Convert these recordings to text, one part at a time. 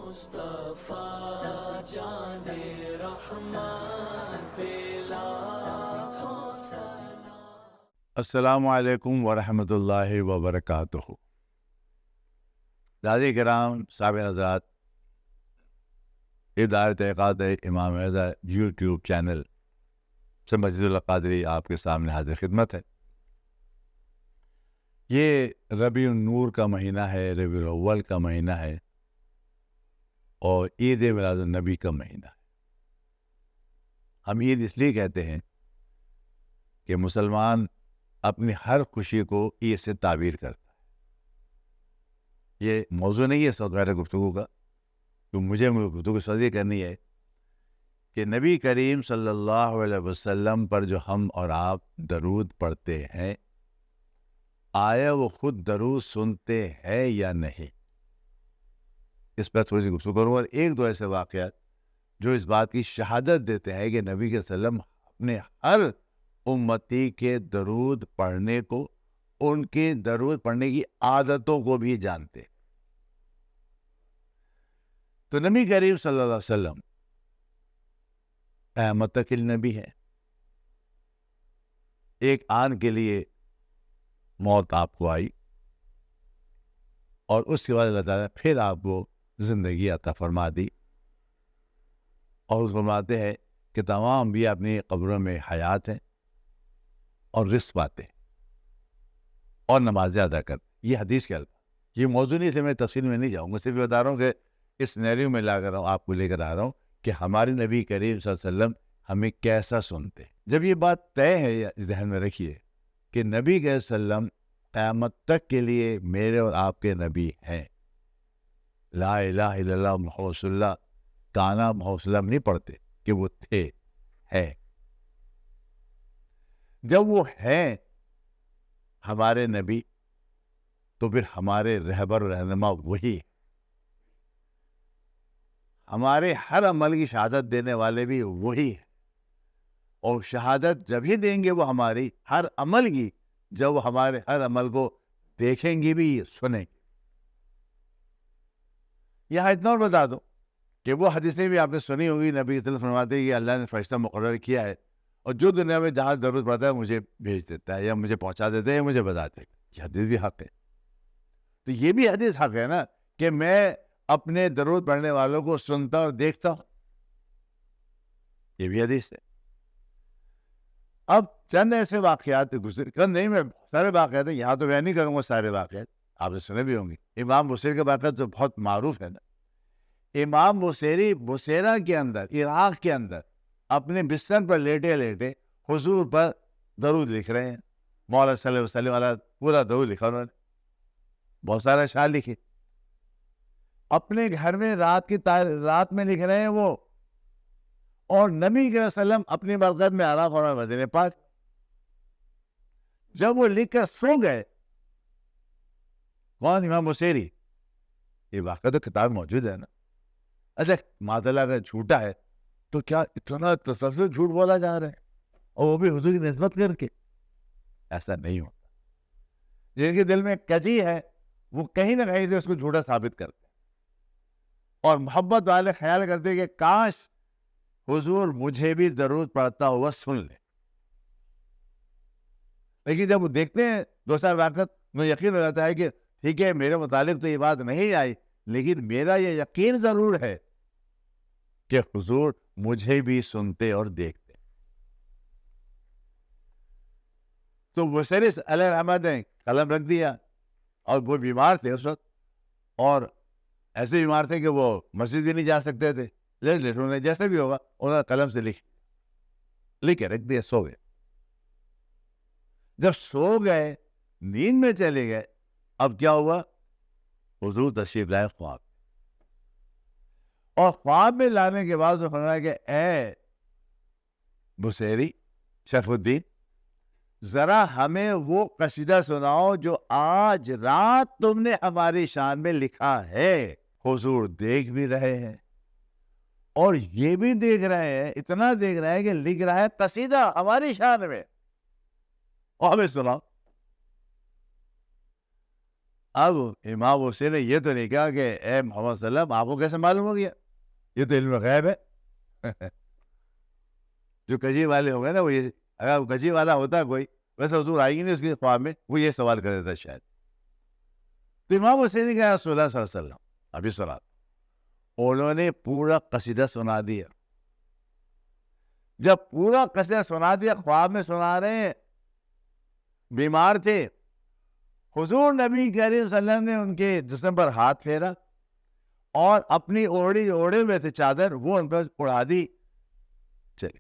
مصطفیٰ جان رحمان پہ لاکھوں سلام۔ السلام علیکم ورحمۃ اللہ وبرکاتہ۔ دادی کرام، سامعین حضرات، ادارت اعقاد امام رضا یوٹیوب چینل سے مسجد القادری آپ کے سامنے حاضر خدمت ہے۔ یہ ربیع النور کا مہینہ ہے، ربیع الاول کا مہینہ ہے اور عید میلاد النبی کا مہینہ ہے۔ ہم عید اس لیے کہتے ہیں کہ مسلمان اپنی ہر خوشی کو عید سے تعبیر کرتا ہے۔ یہ موضوع نہیں ہے غیر گفتگو کا، تو مجھے گفتگو صدی کرنی ہے کہ نبی کریم صلی اللہ علیہ وسلم پر جو ہم اور آپ درود پڑھتے ہیں، آیا وہ خود درود سنتے ہیں یا نہیں، اس پر تھوڑی سی گفتگو کروں۔ اور ایک دو ایسے واقعات جو اس بات کی شہادت دیتے ہیں کہ نبی کے وسلم اپنے ہر امتی کے درود پڑھنے کو، ان کے درود پڑھنے کی عادتوں کو بھی جانتے۔ تو نبی کریم صلی اللہ علیہ وسلم قیامت تک نبی ہے۔ ایک آن کے لیے موت آپ کو آئی اور اس کے بعد اللہ تعالیٰ پھر آپ کو زندگی عطا فرما دی، اور فرماتے ہیں کہ تمام انبیاء اپنی قبروں میں حیات ہیں اور رزق پاتے ہیں اور نمازیں ادا کرتے۔ یہ حدیث کے الفاظ، یہ موضوع نہیں تھے، میں تفصیل میں نہیں جاؤں گا، صرف بتا رہا ہوں کہ اس سینیریو میں لا کر آپ کو لے کر آ رہا ہوں کہ ہمارے نبی کریم صلی اللہ علیہ وسلم ہمیں کیسا سنتے۔ جب یہ بات طے ہے، یا ذہن میں رکھیے کہ نبی کے وسلم قیامت تک کے لیے میرے اور آپ کے نبی ہیں، لا الہ الا اللہ محمد رسول اللہ کانا محمد صلی اللہ علیہ وسلم نہیں پڑھتے کہ وہ تھے، ہے۔ جب وہ ہیں ہمارے نبی تو پھر ہمارے رہبر و رہنما وہی ہے، ہمارے ہر عمل کی شہادت دینے والے بھی وہی ہیں، اور شہادت جب ہی دیں گے وہ ہماری ہر عمل کی، جب وہ ہمارے ہر عمل کو دیکھیں گے بھی، سنیں گے۔ یہاں اتنا اور بتا دو کہ وہ حدیثیں بھی آپ نے سنی ہوگی، نبی صلی اللہ علیہ وسلم فرماتے ہیں کہ اللہ نے فرشتہ مقرر کیا ہے اور جو دنیا میں جہاں ضرورت پڑتا ہے مجھے بھیج دیتا ہے، یا مجھے پہنچا دیتا ہے، یا مجھے بتاتے ہیں۔ یہ حدیث بھی حق ہے۔ تو یہ بھی حدیث حق ہے نا کہ میں اپنے درود پڑھنے والوں کو سنتا اور دیکھتا ہوں، یہ بھی حدیث ہے۔ اب چند ایسے واقعات گزر کر، نہیں میں سارے واقعات ہیں یہاں تو بیان نہیں کروں گا، سارے واقعات آپ نے سنے بھی ہوں گے۔ امام بصیر کے واقعات تو بہت معروف ہے نا۔ امام بصیری بصیرہ کے اندر، عراق کے اندر، اپنے بستر پر لیٹے لیٹے حضور پر درود لکھ رہے ہیں، مولا صلی اللہ علیہ وسلم علیہ، پورا درود لکھا انہوں نے، بہت سارے اشعار لکھے۔ اپنے گھر میں رات میں لکھ رہے ہیں وہ، اور نبی کے وسلم اپنی برکت میں آرام فرما مدینے پاک۔ جب وہ لکھ کر سو گئے، کون؟ امام بصیری۔ یہ واقعہ تو کتاب موجود ہے نا۔ اچھا معذلہ اگر جھوٹا ہے تو کیا اتنا تسلسل جھوٹ بولا جا رہا ہے، اور وہ بھی حضور کی نسبت کر کے؟ ایسا نہیں ہوتا۔ جن کے دل میں کجی ہے وہ کہیں نہ کہیں سے اس کو جھوٹا ثابت کرتے ہیں، اور محبت والے خیال کرتے ہیں کہ کاش حضور مجھے بھی درود پڑھتا ہوا سن لے۔ لیکن جب وہ دیکھتے ہیں دو سال وقت میں یقین ہو جاتا ہے کہ ٹھیک ہے، میرے متعلق تو یہ بات نہیں آئی، لیکن میرا یہ یقین ضرور ہے کہ حضور مجھے بھی سنتے اور دیکھتے۔ تو وہ سرس علیہ رحمت نے قلم رکھ دیا، اور وہ بیمار تھے اس وقت، اور ایسے بیمار تھے کہ وہ مسجد بھی نہیں جا سکتے تھے، لیٹ انہوں نے جیسے بھی ہوگا انہوں نے قلم سے لکھ کے رکھ دیا، سو گئے۔ جب سو گئے، نیند میں چلے گئے، اب کیا ہوا؟ حضور تشریف لائے خواب، اور خواب میں لانے کے بعد وہ فرمایا کہ اے بصیری شرف الدین، ذرا ہمیں وہ قصیدہ سناؤ جو آج رات تم نے ہماری شان میں لکھا ہے۔ حضور دیکھ بھی رہے ہیں اور یہ بھی دیکھ رہے ہیں، اتنا دیکھ رہے ہیں کہ لکھ رہا ہے قصیدہ ہماری شان میں، اور ہمیں سناؤ۔ اب امام حسین نے یہ تو نہیں کہا کہ اے محمد صلی اللہ علیہ وسلم آپ کو کیسے معلوم ہو گیا، یہ تو علم غیب ہے. جو کجی والے ہو گئے نا، وہ یہ اگر کجی والا ہوتا کوئی، ویسے حضور آئیں گے نہیں اس کے خواب میں، وہ یہ سوال کر دیتا شاید. تو امام حسین نے کہا رسول اللہ صلی اللہ علیہ وسلم ابھی سنا. انہوں نے پورا قصیدہ سنا دیا. جب پورا قصیدہ سنا دیا، خواب میں سنا رہے ہیں، بیمار تھے، حضور نبی کریم صلی اللہ علیہ وسلم نے ان کے جسم پر ہاتھ پھیرا اور اپنی اوڑھی اوڑے ہوئے تھے چادر، وہ ان پر اڑا دی. چلے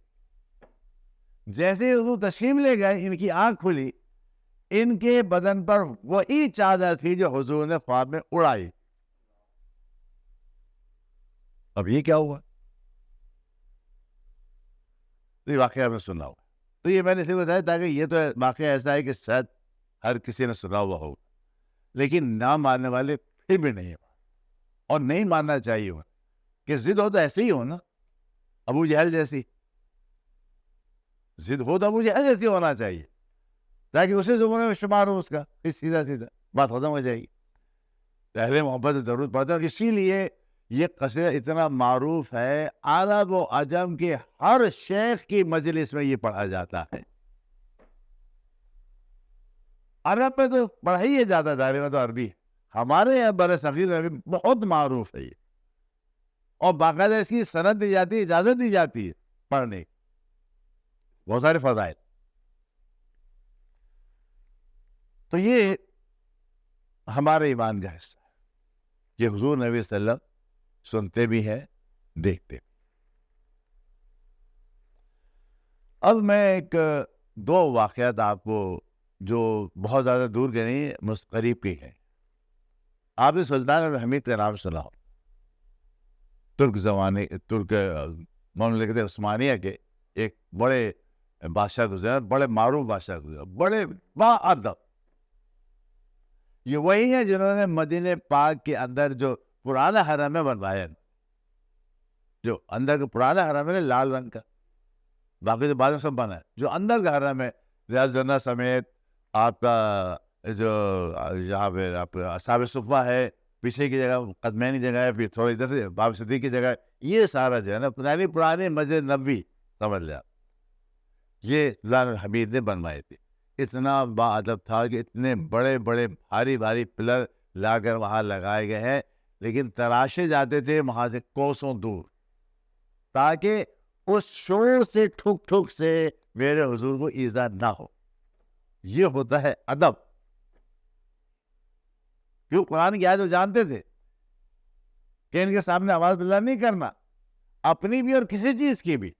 جیسے ہی حضور تشریف لے گئے، ان کی آنکھ کھلی، ان کے بدن پر وہی چادر تھی جو حضور نے خواب میں اڑائی. اب یہ کیا ہوا؟ تو یہ واقعہ میں سنا ہوا. تو یہ میں نے اسے بتایا تاکہ یہ تو واقعہ ایسا ہے کہ شاید ہر کسی نے سنا ہوا ہو، لیکن نہ ماننے والے پھر بھی نہیں، اور نہیں ماننا چاہیے. ہو کہ ضد ہو تو ایسے ہی ہو نا، ابو جہل جیسی ضد ہو تو ابو جہل جیسی ہونا چاہیے، تاکہ اسی زمانے میں شمار ہو اس کا، سیدھا سیدھا بات ختم ہو جائے گی. پہلے محبت درود پڑھتے ہیں. اور اسی لیے یہ قصیدہ اتنا معروف ہے، عرب و عجم کے ہر شیخ کی مجلس میں یہ پڑھا جاتا ہے. عرب میں تو پڑھا ہی ہے زیادہ، دائرے میں تو عربی ہے. ہمارے یہاں بر صغیر میں بھی بہت معروف ہے یہ، اور باقاعدہ اس کی سند دی جاتی ہے، اجازت دی جاتی ہے پڑھنے کی. بہت سارے فضائل. تو یہ ہمارے ایمان کا حصہ ہے، یہ حضور نبی صلی اللہ علیہ وسلم سنتے بھی ہیں، دیکھتے بھی. اب میں ایک دو واقعات آپ کو جو بہت زیادہ دور کے نہیں، قریب کے ہیں. آپ نے سلطان الحمید کا نام سنا ہو، ترک مملکت عثمانیہ کے ایک بڑے بادشاہ گزرے، بڑے معروف بادشاہ گزرے، بڑے باادب. یہ وہی ہیں جنہوں نے مدینہ پاک کے اندر جو پرانا حرم ہے بنوایا، جو اندر کا پرانا حرم ہے لال رنگ کا، باقی جو بعد میں سب بنا ہے، جو اندر کا حرم ہے ریاض الجنہ سمیت، آپ کا جو یہاں پہ آپ اصحاب صفہ ہے، پیچھے کی جگہ قدمین کی جگہ ہے، پھر تھوڑی ادھر سے باب صدیق کی جگہ ہے، یہ سارا جو ہے نا پرانے مسجد نبوی سمجھ لیا، یہ سلطان الحمید نے بنوائے تھے. اتنا باادب تھا کہ اتنے بڑے بڑے بھاری بھاری پلر لا کر وہاں لگائے گئے ہیں، لیکن تراشے جاتے تھے وہاں سے کوسوں دور، تاکہ اس شور سے ٹھک ٹھک سے میرے حضور کو ایذا نہ ہو. یہ ہوتا ہے ادب. کیوں؟ قرآن کی آیت وہ جانتے تھے کہ ان کے سامنے آواز بلند نہیں کرنا، اپنی بھی اور کسی چیز کی بھی،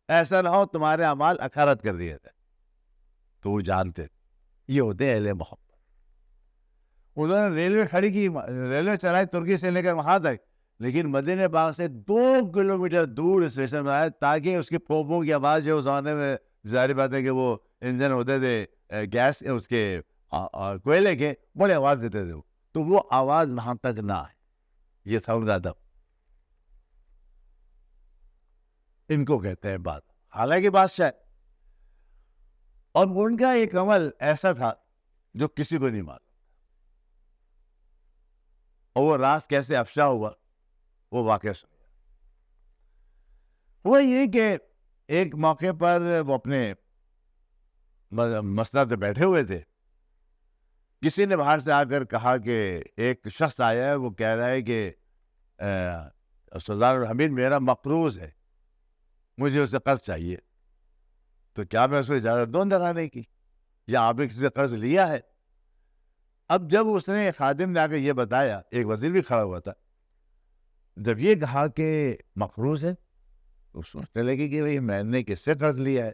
ایسا نہ ہو تمہارے اعمال اکھارت کر دیے تھے. تو وہ جانتے تھے. یہ ہوتے ہیں اہل محبت. انہوں نے ریلوے کھڑی کی، ریلوے چلائی ترکی سے لے کر وہاں تک، لیکن مدینہ پاک سے 2 کلومیٹر دور اسٹیشن بنایا تاکہ اس کی پوپوں کی آواز جو اس زمانے میں ظاہر بات ہے کہ وہ انجن ہوتے تھے گیس اس کے کوئلے کے، بڑے آواز دیتے تھے، تو وہ آواز وہاں تک نہ آئے. یہ تھا ان کا ادب. ان کو کہتے ہیں بات، حالانکہ بادشاہ. اور ان کا ایک عمل ایسا تھا جو کسی کو نہیں معلوم، اور وہ راز کیسے افشا ہوا وہ واقعہ سنیا. وہ یہ کہ ایک موقع پر وہ اپنے مسند پہ بیٹھے ہوئے تھے، کسی نے باہر سے آ کر کہا کہ ایک شخص آیا ہے، وہ کہہ رہا ہے کہ سلطان الحمید میرا مقروض ہے، مجھے اسے قرض چاہیے. تو کیا میں اس کو اجازت دوں دکھانے کی، یا آپ نے کسی سے قرض لیا ہے؟ اب جب اس نے خادم نے آ کے یہ بتایا، ایک وزیر بھی کھڑا ہوا تھا، جب یہ کہا کہ مقروض ہے، تو سوچنے لگے کہ بھائی میں نے کس سے قرض لیا ہے.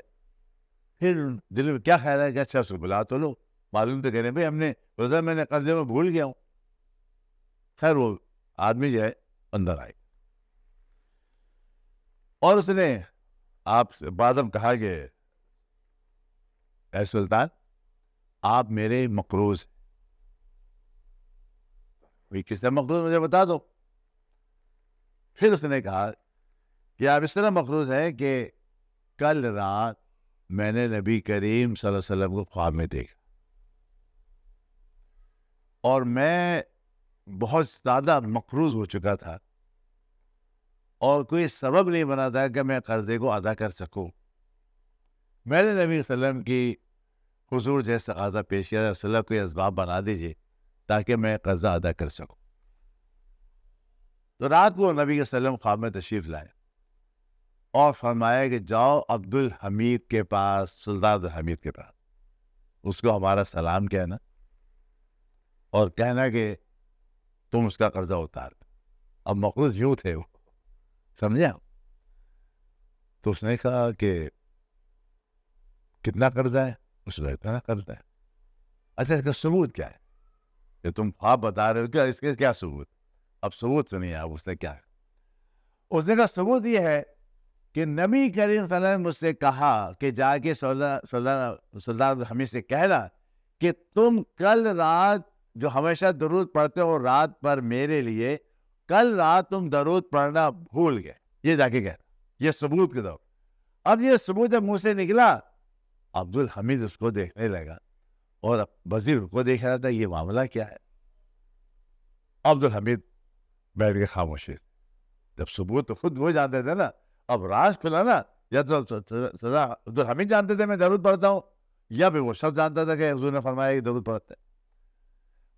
پھر دل میں کیا خیال ہے کہ اچھا اس کو بلا تو لو، معلوم تو کریں بھائی ہم نے روزہ میں نے قرضے میں بھول گیا ہوں. خیر وہ آدمی جو ہے اندر آئے اور اس نے آپ سے بعدم کہا کہ اے سلطان آپ میرے مقروض ہیں. کس سے مقروض مجھے بتا دو. پھر اس نے کہا کہ آپ اس طرح مقروض ہیں کہ کل رات میں نے نبی کریم صلی اللہ علیہ وسلم کو خواب میں دیکھا، اور میں بہت زیادہ مقروض ہو چکا تھا اور کوئی سبب نہیں بنا تھا کہ میں قرضے کو ادا کر سکوں. میں نے نبی صلی اللہ علیہ وسلم کی حضور جیسا تقاضا پیش کیا, رسول اللہ کوئی اسباب بنا دیجیے تاکہ میں قرضہ ادا کر سکوں. تو رات کو نبی صلی اللہ علیہ وسلم خواب میں تشریف لائے اور فرمایا کہ جاؤ عبد الحمید کے پاس, سلطان عبد الحمید کے پاس, اس کو ہمارا سلام کہنا اور کہنا کہ تم اس کا قرضہ اتار. اب مقروض یوں تھے وہ, سمجھا؟ تو اس نے کہا کہ کتنا قرضہ ہے؟ اس نے اتنا قرضہ ہے. اچھا اس کا ثبوت کیا ہے؟ کہ تم خواب بتا رہے ہو کیا, اس کے کیا ثبوت؟ اب ثبوت سنیے آپ. اس نے کیا ہے؟ اس نے کہا ثبوت یہ ہے کہ نبی کریم صلی اللہ علیہ وسلم مجھ سے کہا کہ جا کے سلطان حمید سے کہنا کہ تم کل رات جو ہمیشہ درود پڑھتے ہو رات پر میرے لیے, کل رات تم درود پڑھنا بھول گئے. یہ جا کے کہنا, یہ ثبوت کے دو. اب یہ ثبوت جب منہ سے نکلا, عبد الحمید اس کو دیکھنے لگا اور وزیر کو دیکھ رہا تھا, یہ معاملہ کیا ہے؟ عبد الحمید بیٹھ کے خاموشی. جب ثبوت تو خود وہ جانتے تھے نا, اب راز کھلا نا, یا تو عبد الحمید جانتے تھے میں درود پڑھتا ہوں, یا پھر وہ شخص جانتا تھا کہ حضور نے فرمایا کہ درود پڑھتے.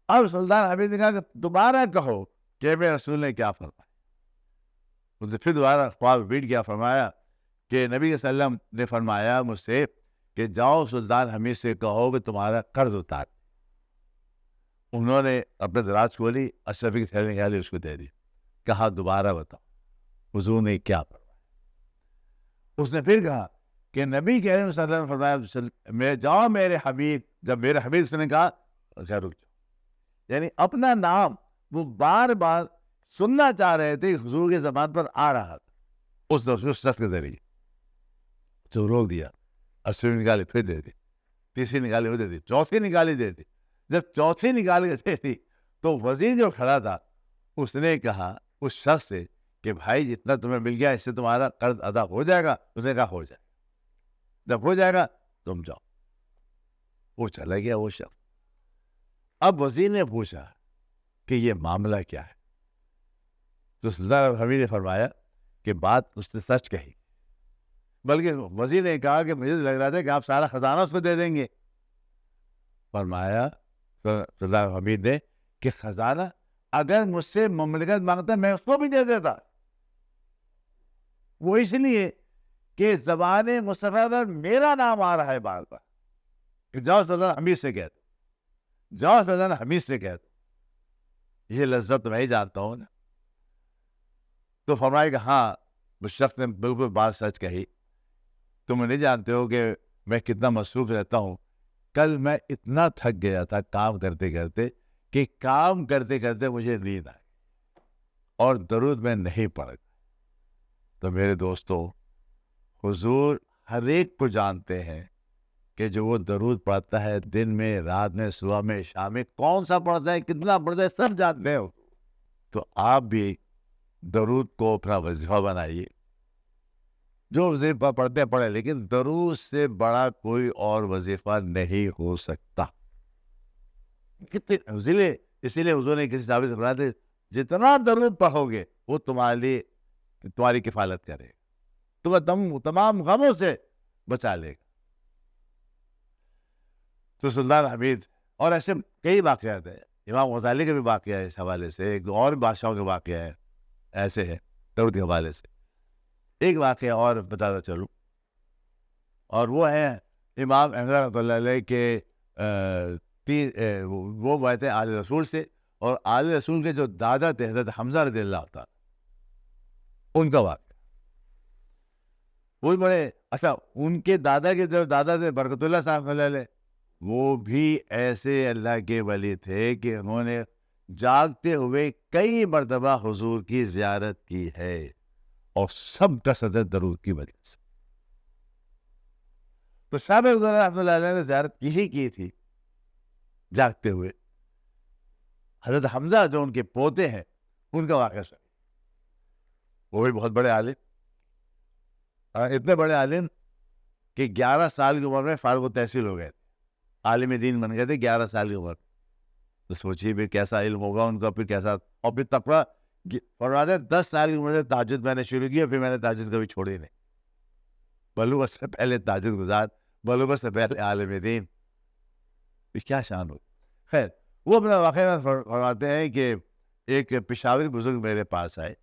اب سلطان حمید نے کہا کہ دوبارہ کہو کہ میرے رسول نے کیا فرمایا. ان سے پھر دوبارہ خواب ریپیٹ کیا, فرمایا کہ نبی صلی اللہ علیہ وسلم نے فرمایا مجھ سے کہ جاؤ سلطان حمید سے کہو کہ تمہارا قرض اتار. انہوں نے اپنے دراز کھولی, اشرفی کی تھیلی نکالی, اس کو دے دی. کہا دوبارہ بتاؤ حضور نے کیا فرمایا. اس نے پھر کہا کہ نبی کریم صلی اللہ علیہ وسلم فرمایا میں جاؤ میرے حمید. جب میرے حمید سے نے کہا رک جاؤ, یعنی اپنا نام وہ بار بار سننا چاہ رہے تھے, حضور کے زبان پر آ رہا تھا اس شخص کے ذریعے. تو روک دیا, اشرفی نکالی پھر دے دی, تیسری نکالی وہ دے دی, چوتھی نکالی دے دی. جب چوتھی نکال کے دے دی تو وزیر جو کھڑا تھا اس نے کہا اس شخص سے کہ بھائی جتنا تمہیں مل گیا اس سے تمہارا قرض ادا ہو جائے گا. اس نے کہا ہو جائے گا, جب ہو جائے گا تم جاؤ. وہ چلا گیا وہ شخص. اب وزیر نے پوچھا کہ یہ معاملہ کیا ہے, تو سلطان حمید نے فرمایا کہ بات اس نے سچ کہی, بلکہ وزیر نے کہا کہ مجھے لگ رہا تھا کہ آپ سارا خزانہ اس کو دے دیں گے. فرمایا سلطان حمید نے کہ خزانہ اگر مجھ سے مملکت مانگتا میں اس کو بھی دے دیتا. وہ اس لیے کہ زبان مصطفیٰ پر میرا نام آ رہا ہے بار بار کہ جاؤ سلطان حمید سے کہہ دو, جاؤ سلطان حمید سے کہہ دو. یہ لذت میں ہی جانتا ہوں نا. تو فرمایا کہ ہاں اس شخص نے بالکل بات سچ کہی. تم نہیں جانتے ہو کہ میں کتنا مصروف رہتا ہوں. کل میں اتنا تھک گیا تھا کام کرتے کرتے کہ کام کرتے کرتے مجھے نیند آئی اور درود میں نہیں پڑھ. تو میرے دوستو, حضور ہر ایک کو جانتے ہیں کہ جو وہ درود پڑھتا ہے دن میں, رات میں, صبح میں, شام میں, کون سا پڑھتا ہے, کتنا پڑھتا ہے, سب جانتے ہو. تو آپ بھی درود کو اپنا وظیفہ بنائیے. جو وظیفہ پڑھتے پڑھے, لیکن درود سے بڑا کوئی اور وظیفہ نہیں ہو سکتا. اسی لیے حضور نے کسی صحابی سے فرمایا تھا جتنا درود پڑھو گے وہ تمہاری کفالت کرے گا, تمہیں تمام غموں سے بچا لے گا. تو سلطان حمید, اور ایسے کئی واقعات ہیں, امام غزالی کا بھی واقعہ ہے اس حوالے سے, ایک دو اور بادشاہوں کے واقعہ ہے ایسے ہیں درود کے حوالے سے. ایک واقعہ اور بتاتا چلوں, اور وہ ہے امام احمد رحمۃ اللہ علیہ کے وہ بات ہے آل رسول سے, اور آل رسول کے جو دادا تھے حضرت حمزہ رضی اللہ عنہ, ان کا واقعہ وہ بڑے اچھا. ان کے دادا کے جو دادا تھے برکت اللہ صاحب علیہ, وہ بھی ایسے اللہ کے ولی تھے کہ انہوں نے جاگتے ہوئے کئی مرتبہ حضور کی زیارت کی ہے, اور سب کا صدر درود کی وجہ سے. تو شاہ رحمۃ اللہ علیہ نے زیارت کی تھی جاگتے ہوئے. حضرت حمزہ جو ان کے پوتے ہیں ان کا واقعہ سن, وہ بھی بہت بڑے عالم, اتنے بڑے عالم کہ 11 سال کی عمر میں فارغ التحصیل ہو گئے تھے, عالم دین بن گئے تھے 11 سال کی عمر. تو سوچیے پھر کیسا علم ہوگا ان کا، پھر کیسا، اور پھر تقویٰ. فرماتے ہیں 10 سال کی عمر سے تہجد میں نے شروع کیا، پھر میں نے تہجد کبھی چھوڑی نہیں. بلوغت سے پہلے تہجد گزار، بلوغت سے پہلے عالم دین، پھر کیا شان ہو. خیر، وہ اپنا واقعہ میں فرماتے ہیں کہ ایک پشاوری بزرگ میرے پاس آئے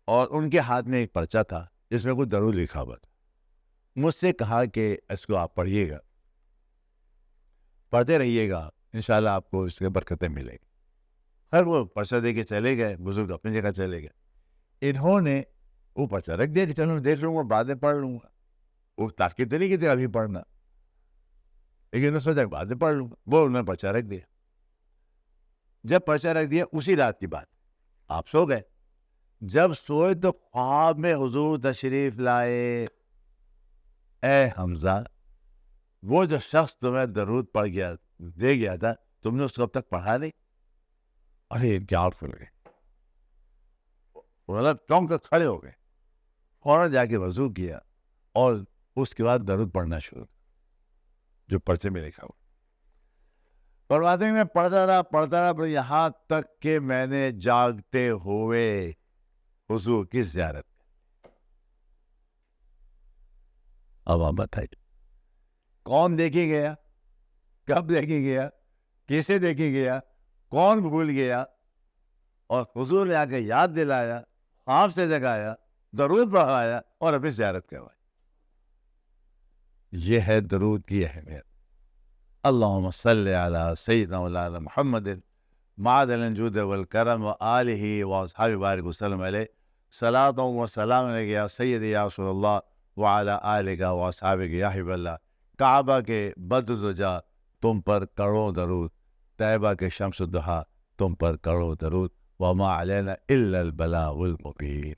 اور ان کے ہاتھ میں ایک پرچہ تھا جس میں کچھ درود لکھا ہوا تھا. مجھ سے کہا کہ اس کو آپ پڑھیے گا، پڑھتے رہیے گا، انشاءاللہ آپ کو اس کے برکتیں ملے گی. خیر وہ پرچہ دے کے چلے گئے، بزرگ اپنی جگہ چلے گئے. انہوں نے وہ پرچہ رکھ دیا کہ چلو میں دیکھ لوں گا، بعد میں پڑھ لوں گا. وہ تاکید نہیں کی تھی ابھی پڑھنا، لیکن انہوں نے سوچا کہ بعد میں پڑھ لوں گا. وہ انہوں نے پرچہ رکھ دیا. جب پرچہ رکھ دیا اسی رات کی بات، آپ سو گئے. جب سوئے تو خواب میں حضور تشریف لائے. اے حمزہ، وہ جو شخص تمہیں درود پڑھ گیا دے گیا تھا، تم نے اس کو اب تک پڑھا نہیں. ارے ان کے آنکھ کھل گئے، مطلب چونک کر کھڑے ہو گئے. فوراً جا کے وضو کیا اور اس کے بعد درود پڑھنا شروع جو پرچے میں لکھا ہوا. فرماتے ہیں میں پڑھتا رہا یہاں تک کہ میں نے جاگتے ہوئے حضور کی زیارت. اب آپ بتائیے کون دیکھے گیا، کب دیکھے گیا، کیسے دیکھے گیا، کون بھول گیا، اور حضور نے آ کے یاد دلایا، خواب سے جگایا، درود پڑھایا اور ابھی زیارت کروائی. یہ ہے درود کی اہمیت. اللہم صلی علی سیدنا مولانا محمد معدن الجود والکرم وآلہ واصحابہ بارک وسلم علیہ. صلاۃ و سلام علیک یا سیدی یا رسول اللہ وعلی آلک واصحابک یا حبیب اللہ. کعبہ کے بدر الدجا تم پر کروڑوں درود، طیبہ کے شمس الضحیٰ تم پر کروڑوں درود. وما علینا الا البلاغ المبین.